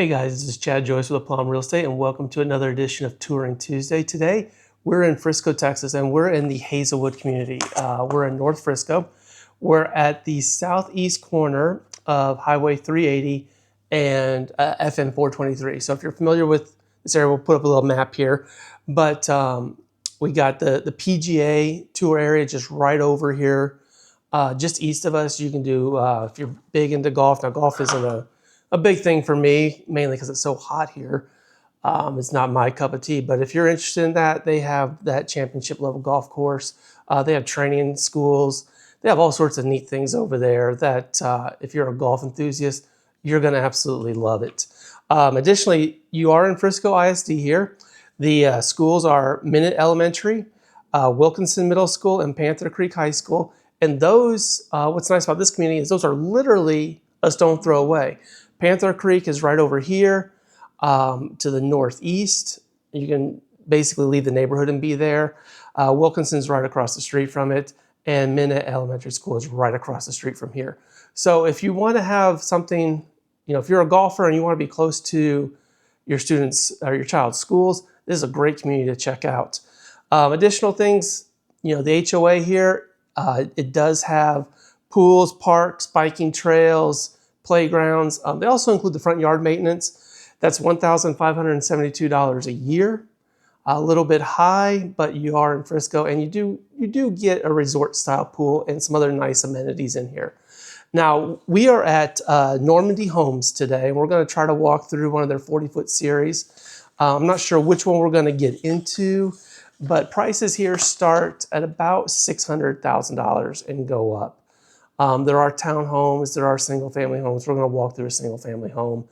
Hey guys, this is Chad Joyce with Plum Real Estate and welcome to another edition of Touring Tuesday. Today, we're in Frisco, Texas, and we're in the Hazelwood community. We're in North Frisco. We're at the southeast corner of Highway 380 and FM 423. So if you're familiar with this area, we'll put up a little map here. But we got the PGA tour area just right over here, just east of us. You can do, if you're big into golf. Now, golf isn't a big thing for me, mainly because it's so hot here. It's not my cup of tea, but if you're interested in that, they have that championship level golf course. They have training schools. They have all sorts of neat things over there that if you're a golf enthusiast, you're gonna absolutely love it. Additionally, you are in Frisco ISD here. The schools are Minot Elementary, Wilkinson Middle School, and Panther Creek High School. And those, what's nice about this community is those are literally a stone throw away. Panther Creek is right over here to the northeast. You can basically leave the neighborhood and be there. Wilkinson's right across the street from it, and Minot Elementary School is right across the street from here. So if you want to have something, if you're a golfer and you want to be close to your students or your child's schools, this is a great community to check out. Additional things, the HOA here, it does have pools, parks, biking trails, playgrounds. They also include the front yard maintenance. That's $1,572 a year. A little bit high, but you are in Frisco, and you do get a resort style pool and some other nice amenities in here. Now, we are at Normandy Homes today, and we're going to try to walk through one of their 40-foot series. I'm not sure which one we're going to get into, but prices here start at about $600,000 and go up. There are townhomes, there are single-family homes. We're going to walk through a single-family home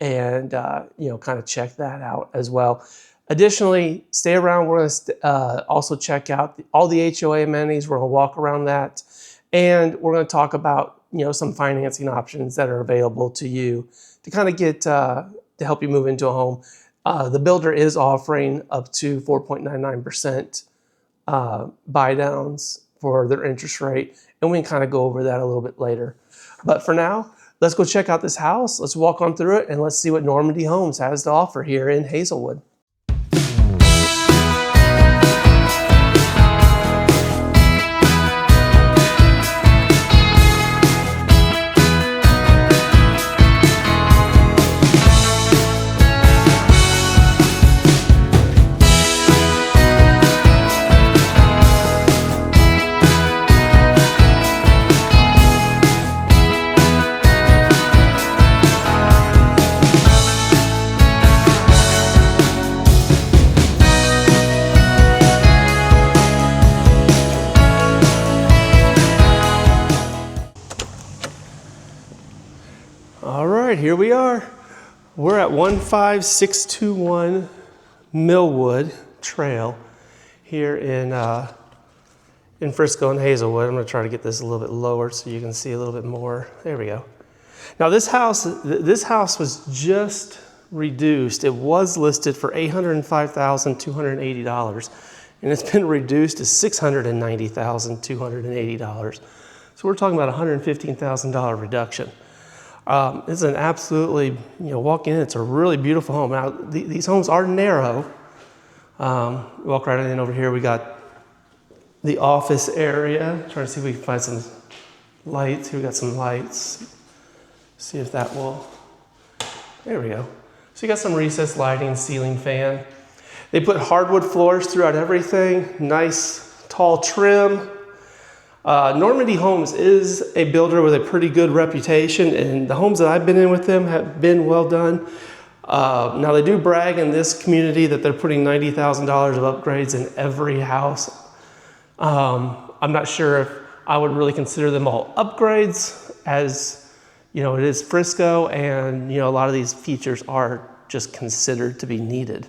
and kind of check that out as well. Additionally, stay around. We're going to also check out all the HOA amenities. We're going to walk around that, and we're going to talk about some financing options that are available to you to kind of get to help you move into a home. The builder is offering up to 4.99% buy downs for their interest rate, and we can kind of go over that a little bit later. But for now, let's go check out this house. Let's walk on through it, and let's see what Normandy Homes has to offer here in Hazelwood. All right, here we are. We're at 15621 Millwood Trail here in Frisco and Hazelwood. I'm going to try to get this a little bit lower so you can see a little bit more. There we go. Now this house was just reduced. It was listed for $805,280, and it's been reduced to $690,280. So we're talking about a $115,000 reduction. It's an absolutely, walk in, it's a really beautiful home. Now, these homes are narrow. Walk right in over here. We got the office area. Trying to see if we can find some lights. Here we got some lights. See if that will, there we go. So you got some recessed lighting, ceiling fan. They put hardwood floors throughout everything. Nice, tall trim. Normandy Homes is a builder with a pretty good reputation, and the homes that I've been in with them have been well done. Now they do brag in this community that they're putting $90,000 of upgrades in every house. I'm not sure if I would really consider them all upgrades, as it is Frisco, and a lot of these features are just considered to be needed.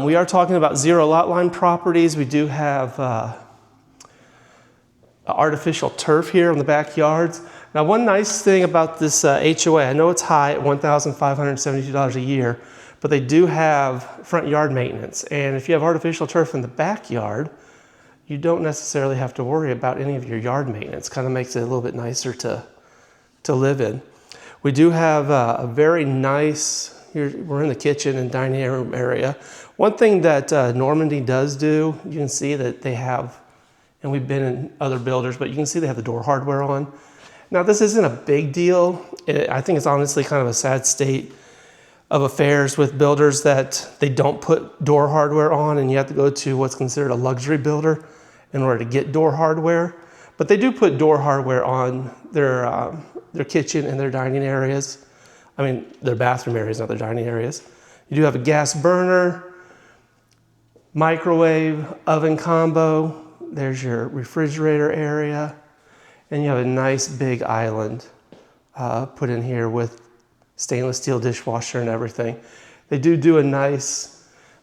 We are talking about zero lot line properties. We do have artificial turf here in the backyards. Now, one nice thing about this HOA, I know it's high at $1,572 a year, but they do have front yard maintenance. And if you have artificial turf in the backyard, you don't necessarily have to worry about any of your yard maintenance. Kind of makes it a little bit nicer to live in. We do have a very nice, here we're in the kitchen and dining room area. One thing that Normandy does do, you can see that they have, and we've been in other builders, but you can see they have the door hardware on. Now this isn't a big deal. I think it's honestly kind of a sad state of affairs with builders that they don't put door hardware on, and you have to go to what's considered a luxury builder in order to get door hardware. But they do put door hardware on their kitchen and their dining areas. I mean, their bathroom areas, not their dining areas. You do have a gas burner, microwave, oven combo. There's your refrigerator area. And you have a nice big island put in here with stainless steel dishwasher and everything. They do a nice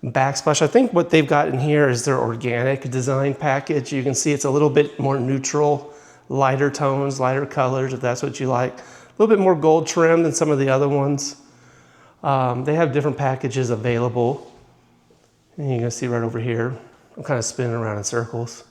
backsplash. I think what they've got in here is their organic design package. You can see it's a little bit more neutral, lighter tones, lighter colors, if that's what you like. A little bit more gold trim than some of the other ones. They have different packages available. And you can see right over here, I'm kind of spinning around in circles.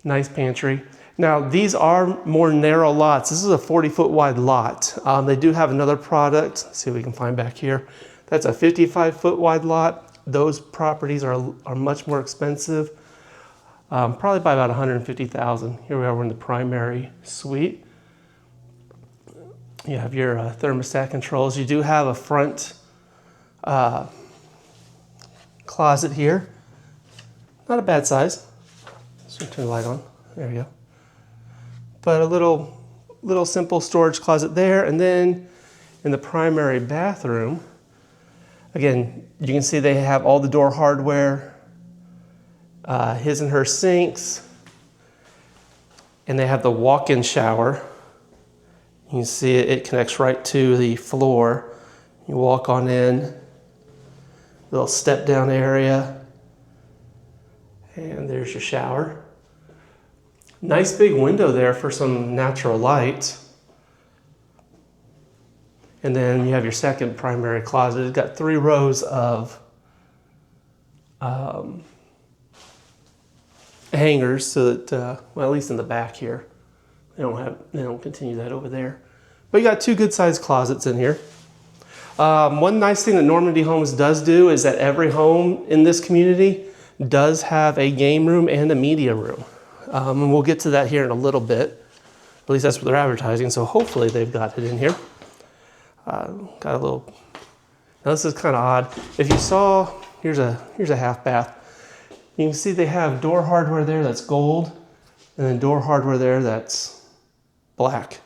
Nice pantry. Now, these are more narrow lots. This is a 40-foot wide lot. They do have another product. Let's see what we can find back here. That's a 55-foot wide lot. Those properties are much more expensive, probably by about $150,000. Here we are, we're in the primary suite. You have your thermostat controls. You do have a front closet here. Not a bad size. Let's turn the light on. There we go. But a little simple storage closet there. And then in the primary bathroom, again, you can see they have all the door hardware, his and her sinks, and they have the walk-in shower. You can see it connects right to the floor. You walk on in, little step down area, and there's your shower. Nice big window there for some natural light. And then you have your second primary closet. It's got 3 rows of hangers so that, well, at least in the back here, they don't continue that over there. But you got 2 good sized closets in here. One nice thing that Normandy Homes does do is that every home in this community does have a game room and a media room. And we'll get to that here in a little bit. At least that's what they're advertising, so hopefully they've got it in here. Got a little, now this is kind of odd. If you saw, here's a half bath. You can see they have door hardware there that's gold, and then door hardware there that's black.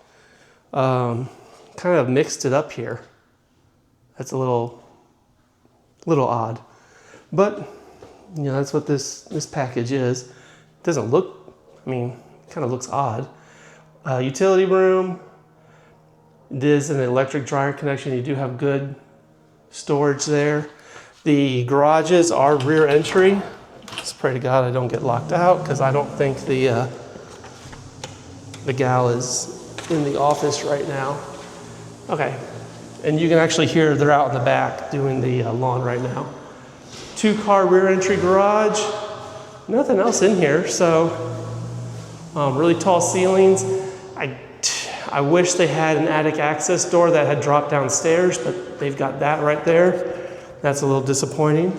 Kind of mixed it up here. That's a little odd. But, you know, that's what this package is. It doesn't look, I mean, it kind of looks odd. Utility room. This is an electric dryer connection. You do have good storage there. The garages are rear entry. Just pray to God I don't get locked out, because I don't think the gal is in the office right now. Okay, and you can actually hear they're out in the back doing the lawn right now. 2-car rear entry garage. Nothing else in here, so really tall ceilings. I wish they had an attic access door that had dropped downstairs, but they've got that right there. That's a little disappointing.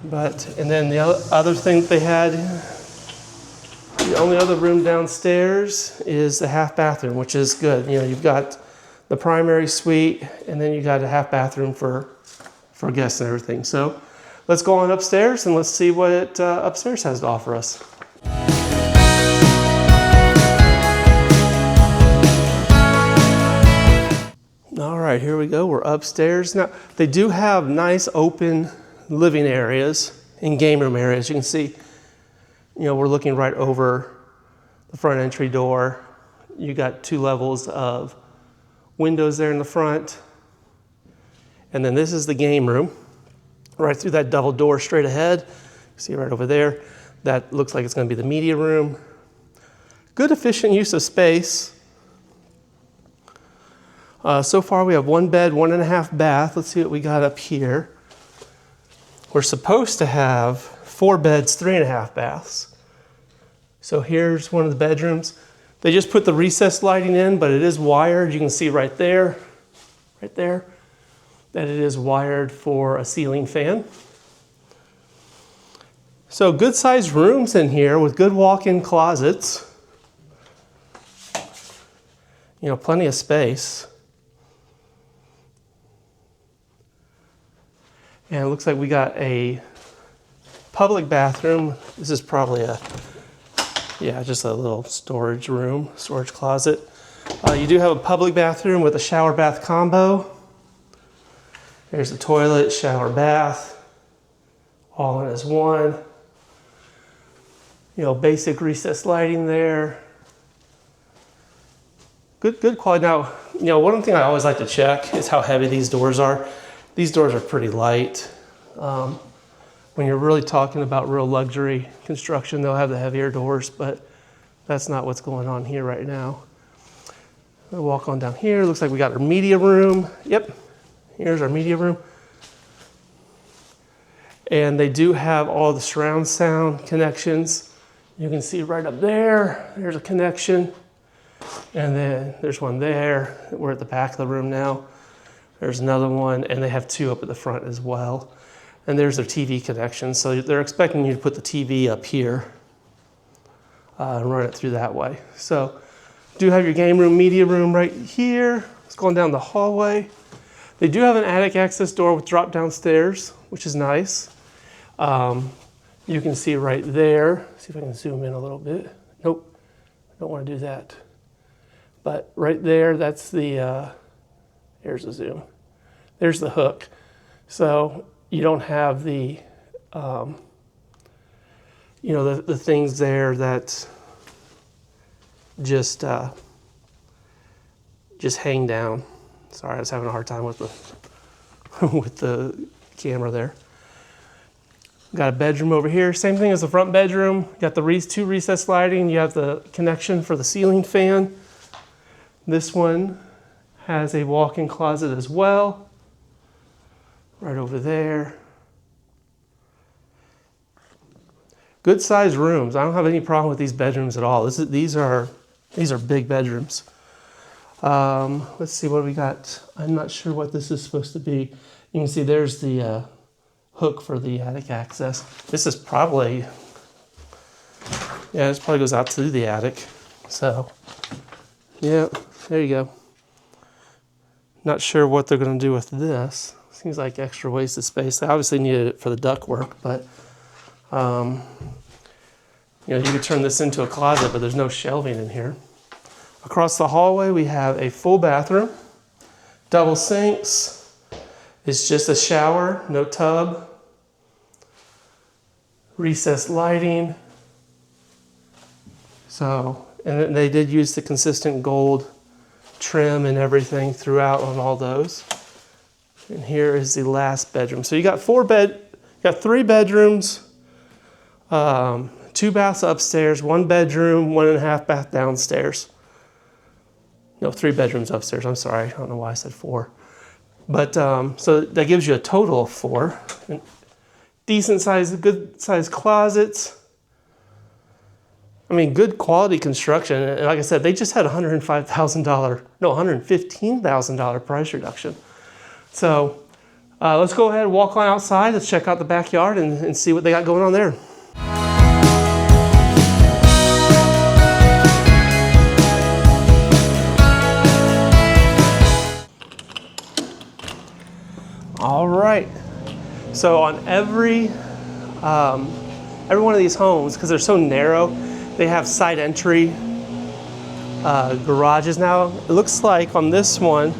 And then the other thing they had, the only other room downstairs is the half bathroom, which is good. You know, you've got the primary suite, and then you got a half bathroom for guests and everything. So let's go on upstairs and let's see what upstairs has to offer us. All right, here we go. We're upstairs. Now, they do have nice open living areas and game room areas. You can see, you know, we're looking right over the front entry door. You got 2 levels of windows there in the front. And then this is the game room. Right through that double door straight ahead. See right over there. That looks like it's going to be the media room. Good efficient use of space. So far we have 1 bed, 1.5 bath. Let's see what we got up here. We're supposed to have 4 beds, 3.5 baths. So here's one of the bedrooms. They just put the recessed lighting in, but it is wired. You can see right there, that it is wired for a ceiling fan. So good sized rooms in here with good walk-in closets. You know, plenty of space. And it looks like we got a public bathroom. This is probably just a little storage room, storage closet. You do have a public bathroom with a shower bath combo. There's the toilet, shower, bath, all in as one. You know, basic recessed lighting there. Good quality. Now, you know, one thing I always like to check is how heavy these doors are. These doors are pretty light. When you're really talking about real luxury construction, they'll have the heavier doors, but that's not what's going on here right now. We'll walk on down here. Looks like we got our media room. Yep, here's our media room. And they do have all the surround sound connections. You can see right up there, there's a connection. And then there's one there. We're at the back of the room now. There's another one, and they have two up at the front as well. And there's their TV connection. So they're expecting you to put the TV up here and run it through that way. So do have your game room, media room right here. It's going down the hallway. They do have an attic access door with drop down stairs, which is nice. You can see right there. See if I can zoom in a little bit. Nope, don't want to do that. But right there, that's the, here's the zoom. There's the hook. So you don't have the, you know, the things there that just hang down. Sorry, I was having a hard time with the, with the camera there. Got a bedroom over here. Same thing as the front bedroom. Got the two recessed lighting. You have the connection for the ceiling fan. This one has a walk-in closet as well. Right over there. Good sized rooms. I don't have any problem with these bedrooms at all. These are big bedrooms. Let's see what we got. I'm not sure what this is supposed to be. You can see there's the hook for the attic access. This is probably, yeah, this probably goes out to the attic. So, yeah, there you go. Not sure what they're going to do with this. Seems like extra wasted space. They obviously needed it for the ductwork, but you know, you could turn this into a closet, but there's no shelving in here. Across the hallway, we have a full bathroom, double sinks. It's just a shower, no tub. Recessed lighting. So, and they did use the consistent gold trim and everything throughout on all those. And here is the last bedroom. So you got three bedrooms, 2 baths upstairs, 1 bedroom, 1.5 bath downstairs. No, 3 bedrooms upstairs. I'm sorry. I don't know why I said 4. But so that gives you a total of 4. And decent size, good sized closets. I mean, good quality construction. And like I said, they just had $115,000 price reduction. So let's go ahead and walk on outside. Let's check out the backyard and see what they got going on there. All right. So on every one of these homes, because they're so narrow, they have side entry garages now. It looks like on this one,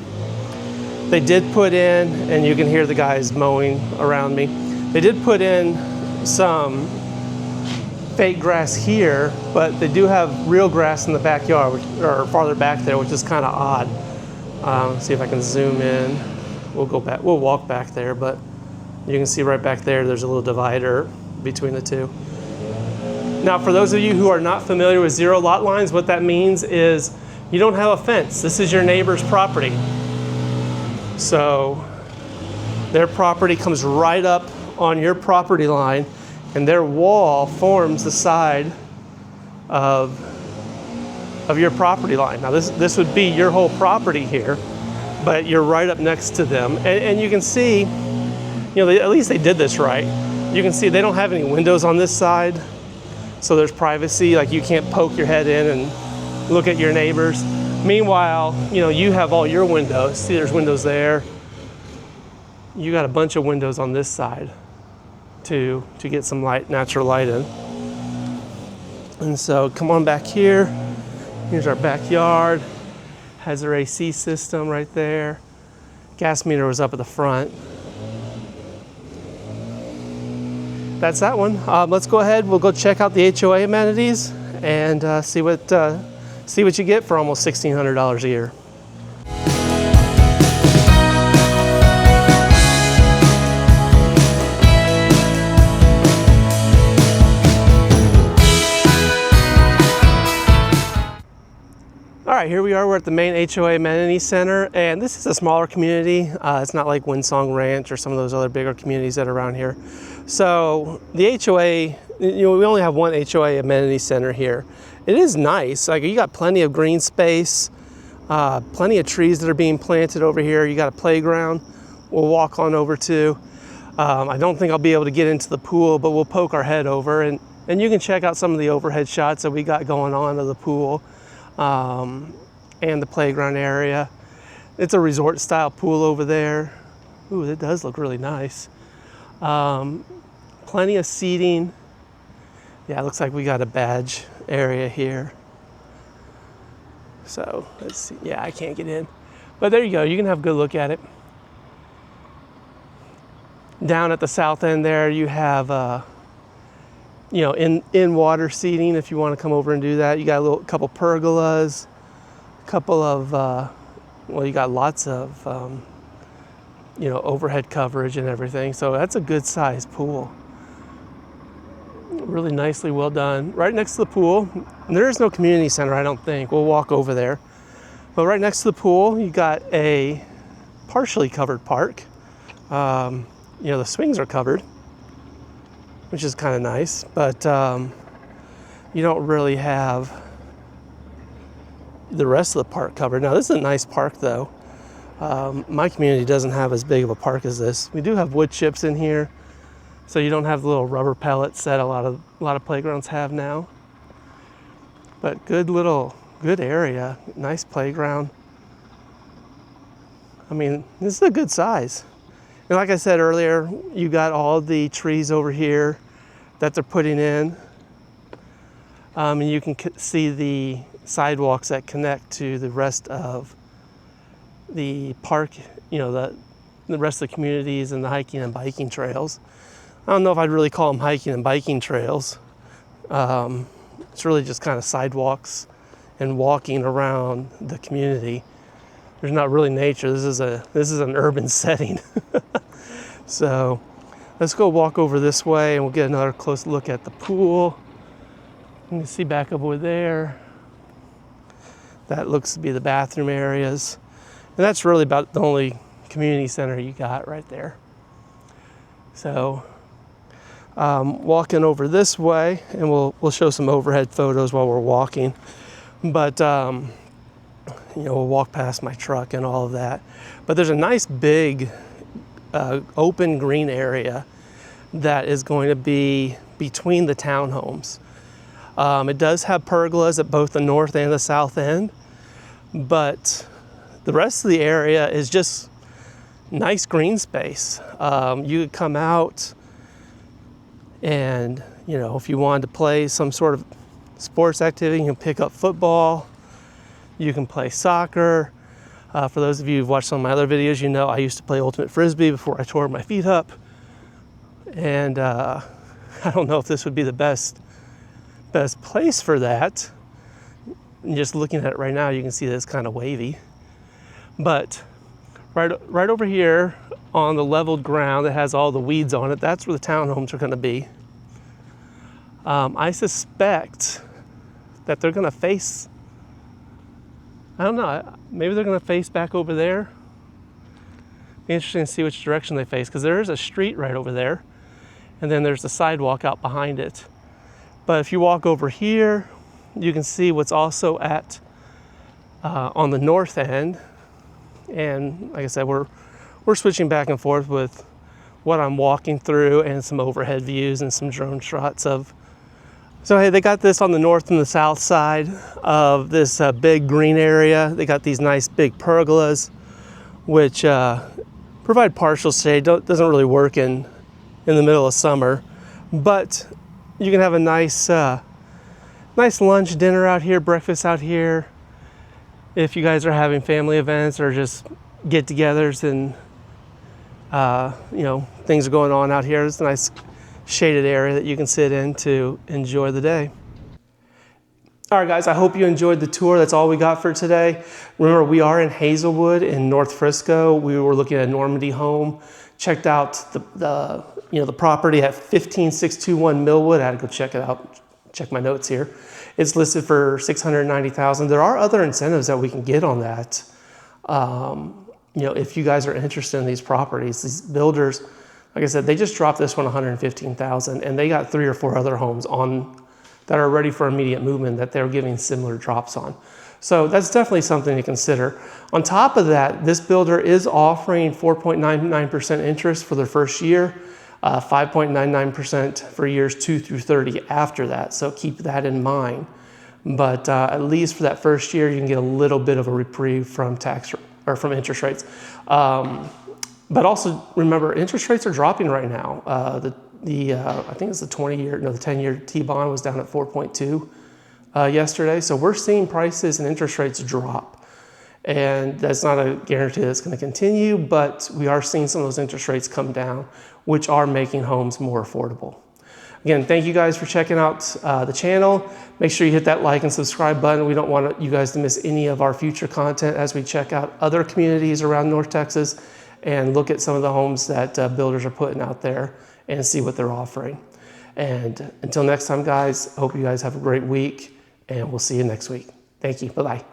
they did put in, and you can hear the guys mowing around me, they did put in some fake grass here, but they do have real grass in the backyard, or farther back there, which is kind of odd. See if I can zoom in. We'll go back, we'll walk back there, but you can see right back there, there's a little divider between the two. Now, for those of you who are not familiar with zero lot lines, what that means is you don't have a fence. This is your neighbor's property. So their property comes right up on your property line, and their wall forms the side of of your property line. Now this would be your whole property here, but you're right up next to them. And you can see, at least they did this right. You can see they don't have any windows on this side, so there's privacy. Like, you can't poke your head in and look at your neighbors. Meanwhile, you have all your windows. See, there's windows there. You got a bunch of windows on this side to get some light, natural light in. And so come on back here. Here's our backyard. Has their AC system right there. Gas meter was up at the front. That's that one. Let's go ahead. We'll go check out the HOA amenities and see what you get for almost $1,600 a year. All right, here we are. We're at the main HOA amenity center, and this is a smaller community. It's not like Windsong Ranch or some of those other bigger communities that are around here. So the HOA, we only have one HOA amenity center here. It is nice. Like, you got plenty of green space, plenty of trees that are being planted over here. You got a playground we'll walk on over to. I don't think I'll be able to get into the pool, but we'll poke our head over, and you can check out some of the overhead shots that we got going on of the pool. And the playground area. It's a resort style pool over there. Ooh, it does look really nice. Plenty of seating. Yeah, it looks like we got a badge area here. So let's see. Yeah, I can't get in, but there you go. You can have a good look at it. Down at the south end there, you have in water seating if you want to come over and do that. You got a couple pergolas, couple of you got lots of overhead coverage and everything. So that's a good size pool. Really nicely well done. Right next to the pool, there is no community center, I don't think. We'll walk over there. But right next to the pool, you got a partially covered park. The swings are covered, which is kind of nice, but you don't really have the rest of the park covered. Now, this is a nice park, though. My community doesn't have as big of a park as this. We do have wood chips in here, so you don't have the little rubber pellets that a lot of playgrounds have now. But good area, nice playground. I mean, this is a good size. And like I said earlier, you got all the trees over here that they're putting in. And you can see the sidewalks that connect to the rest of the park, the rest of the communities and the hiking and biking trails. I don't know if I'd really call them hiking and biking trails. It's really just kind of sidewalks and walking around the community. There's not really nature. This is an urban setting. So let's go walk over this way and we'll get another close look at the pool. You can see back over there. That looks to be the bathroom areas. And that's really about the only community center you got right there. So walking over this way, and we'll show some overhead photos while we're walking. But we'll walk past my truck and all of that. But there's a nice big open green area that is going to be between the townhomes. It does have pergolas at both the north and the south end, but the rest of the area is just nice green space. You could come out and, if you wanted to play some sort of sports activity, you can pick up football, you can play soccer. For those of you who've watched some of my other videos, I used to play ultimate frisbee before I tore my feet up. And I don't know if this would be the best place for that. And just looking at it right now, you can see that it's kind of wavy. But right over here on the leveled ground that has all the weeds on it, that's where the townhomes are going to be. I suspect that they're going to face, I don't know, maybe they're going to face back over there. Be interesting to see which direction they face, because there is a street right over there, and then there's the sidewalk out behind it. But if you walk over here, you can see what's also at on the north end. And like I said, we're switching back and forth with what I'm walking through and some overhead views and some drone shots of. So hey, they got this on the north and the south side of this big green area. They got these nice big pergolas, which provide partial shade. Doesn't really work in the middle of summer, but you can have a nice lunch, dinner out here, breakfast out here. If you guys are having family events or just get-togethers and things are going on out here, it's a nice shaded area that you can sit in to enjoy the day. All right, guys, I hope you enjoyed the tour. That's all we got for today. Remember, we are in Hazelwood in North Frisco. We were looking at Normandy Home. Checked out the property at 15621 Millwood. I had to go check it out, check my notes here. It's listed for $690,000. There are other incentives that we can get on that. If you guys are interested in these properties, these builders, like I said, they just dropped this one $115,000, and they got 3 or 4 other homes on that are ready for immediate movement that they're giving similar drops on. So that's definitely something to consider. On top of that, this builder is offering 4.99% interest for their first year, 5.99% for years 2 through 30 after that. So keep that in mind. But at least for that first year, you can get a little bit of a reprieve from from interest rates. But also remember, interest rates are dropping right now. I think it's the 10-year T-bond was down at 4.2 yesterday. So we're seeing prices and interest rates drop. And that's not a guarantee that's going to continue, but we are seeing some of those interest rates come down, which are making homes more affordable. Again, thank you guys for checking out the channel. Make sure you hit that like and subscribe button. We don't want you guys to miss any of our future content as we check out other communities around North Texas and look at some of the homes that builders are putting out there and see what they're offering. And until next time, guys, I hope you guys have a great week, and we'll see you next week. Thank you. Bye-bye.